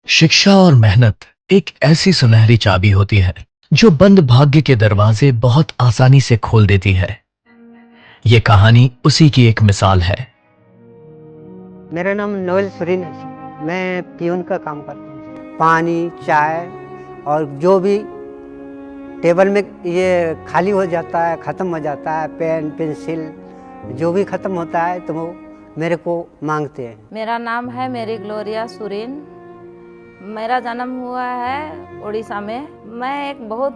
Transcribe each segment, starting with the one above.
शिक्षा और मेहनत एक ऐसी सुनहरी चाबी होती है जो बंद भाग्य के दरवाजे बहुत आसानी से खोल देती है। ये कहानी उसी की एक मिसाल है। मेरा नाम नोएल सुरीन है। मैं पियून का काम करता हूँ। पानी, चाय और जो भी टेबल में ये खाली हो जाता है, ख़त्म हो जाता है, पेन, पेंसिल जो भी ख़त्म होता है तो वो मेरे को मांगते हैं। मेरा नाम है मेरी ग्लोरिया सुरीन। मेरा जन्म हुआ है उड़ीसा में। मैं एक बहुत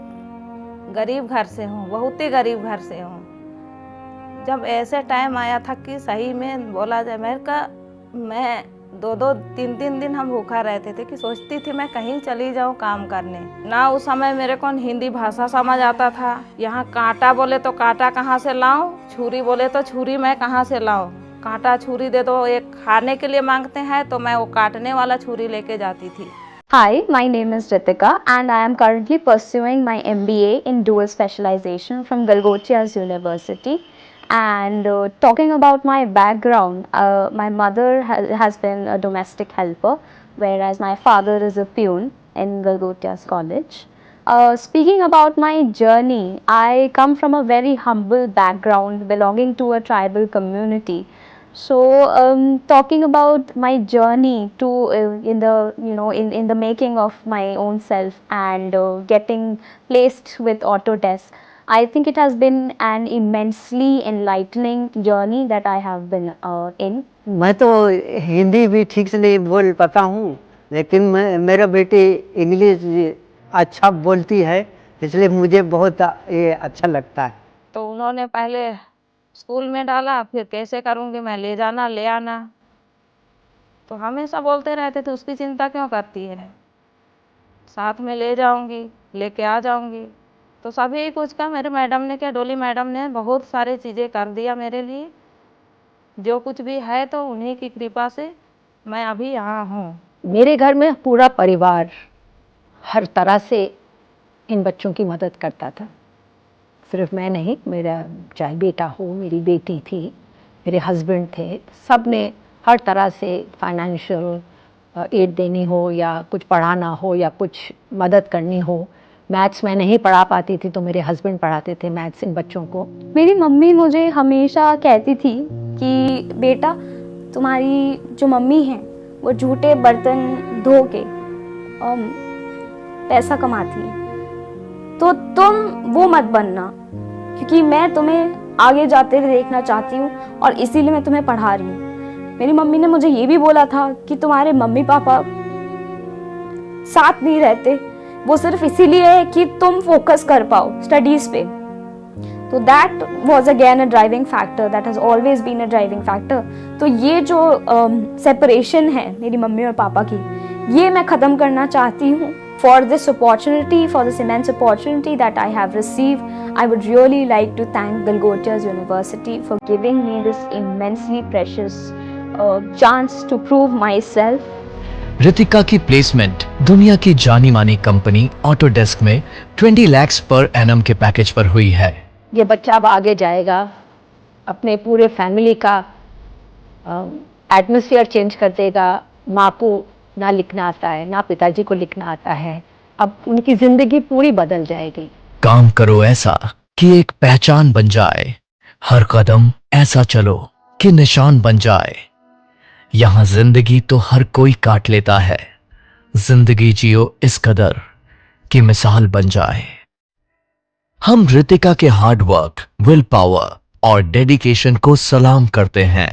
गरीब घर से हूँ, बहुत ही गरीब घर से हूँ। जब ऐसे टाइम आया था कि सही में बोला जाए मैं दो तीन दिन हम भूखा रहते थे कि सोचती थी मैं कहीं चली जाऊँ काम करने। ना उस समय मेरे को हिंदी भाषा समझ आता था। यहाँ कांटा बोले तो कांटा कहाँ से लाऊं, छुरी बोले तो छुरी मैं कहाँ से लाऊं। कांटा छुरी दे दो, एक खाने के लिए मांगते हैं तो मैं वो काटने वाला छुरी लेके जाती थी। Hi, my name is Ritika and I am currently pursuing my MBA in dual specialization from Galgotias University. And talking about my background, my mother has been a domestic helper, whereas my father is a peon in Galgotias College. Speaking about my journey, I come from a very humble background belonging to a tribal community. So talking about my journey to in the in the making of my own self and getting placed with Autodesk, I think it has been an immensely enlightening journey that I have been in. मैं तो हिंदी भी ठीक से नहीं बोल पाता हूँ, लेकिन मेरा बेटी इंग्लिश अच्छा बोलती है, इसलिए मुझे बहुत ये अच्छा लगता है। तो उन्होंने पहले स्कूल में डाला, फिर कैसे करूँगी मैं, ले जाना ले आना, तो हमेशा बोलते रहते थे उसकी चिंता क्यों करती है, साथ में ले जाऊँगी, लेके आ जाऊँगी। तो सभी कुछ का मेरे मैडम ने क्या, डोली मैडम ने बहुत सारी चीज़ें कर दिया मेरे लिए। जो कुछ भी है तो उन्हीं की कृपा से मैं अभी यहाँ हूँ। मेरे घर में पूरा परिवार हर तरह से इन बच्चों की मदद करता था। सिर्फ मैं नहीं, मेरा चाहे बेटा हो, मेरी बेटी थी, मेरे हस्बैंड थे, सब ने हर तरह से फाइनेंशियल एड देनी हो या कुछ पढ़ाना हो या कुछ मदद करनी हो। मैथ्स मैं नहीं पढ़ा पाती थी तो मेरे हस्बैंड पढ़ाते थे मैथ्स इन बच्चों को। मेरी मम्मी मुझे हमेशा कहती थी कि बेटा, तुम्हारी जो मम्मी हैं वो झूठे बर्तन धो के पैसा कमाती है, तो तुम वो मत बनना, क्योंकि मैं तुम्हें आगे जाते हुए देखना चाहती हूँ और इसीलिए मैं तुम्हें पढ़ा रही हूँ। मेरी मम्मी ने मुझे ये भी बोला था कि तुम्हारे मम्मी पापा साथ नहीं रहते, वो सिर्फ इसीलिए है कि तुम फोकस कर पाओ स्टडीज पे। तो that was again a driving factor, that has always been a driving factor. तो ये जो सेपरेशन है मेरी मम्मी और पापा की, ये मैं ख़त्म करना चाहती हूँ। For this opportunity, for this immense opportunity that I have received, I would really like to thank Galgotias University for giving me this immensely precious chance to prove myself. Ritika की प्लेसमेंट दुनिया की जानी मानी कंपनी ऑटोडेस्क में 20 lakh per annum के package पर हुई है। ये बच्चा अब आगे जाएगा, अपने पूरे फैमिली का एटमॉस्फेयर चेंज कर देगा। माँ को ना लिखना आता है, ना पिताजी को लिखना आता है, अब उनकी जिंदगी पूरी बदल जाएगी। काम करो ऐसा कि एक पहचान बन जाए, हर कदम ऐसा चलो कि निशान बन जाए। यहाँ जिंदगी तो हर कोई काट लेता है, जिंदगी जियो इस कदर कि मिसाल बन जाए। हम रितिका के हार्ड वर्क, विल पावर और डेडिकेशन को सलाम करते हैं।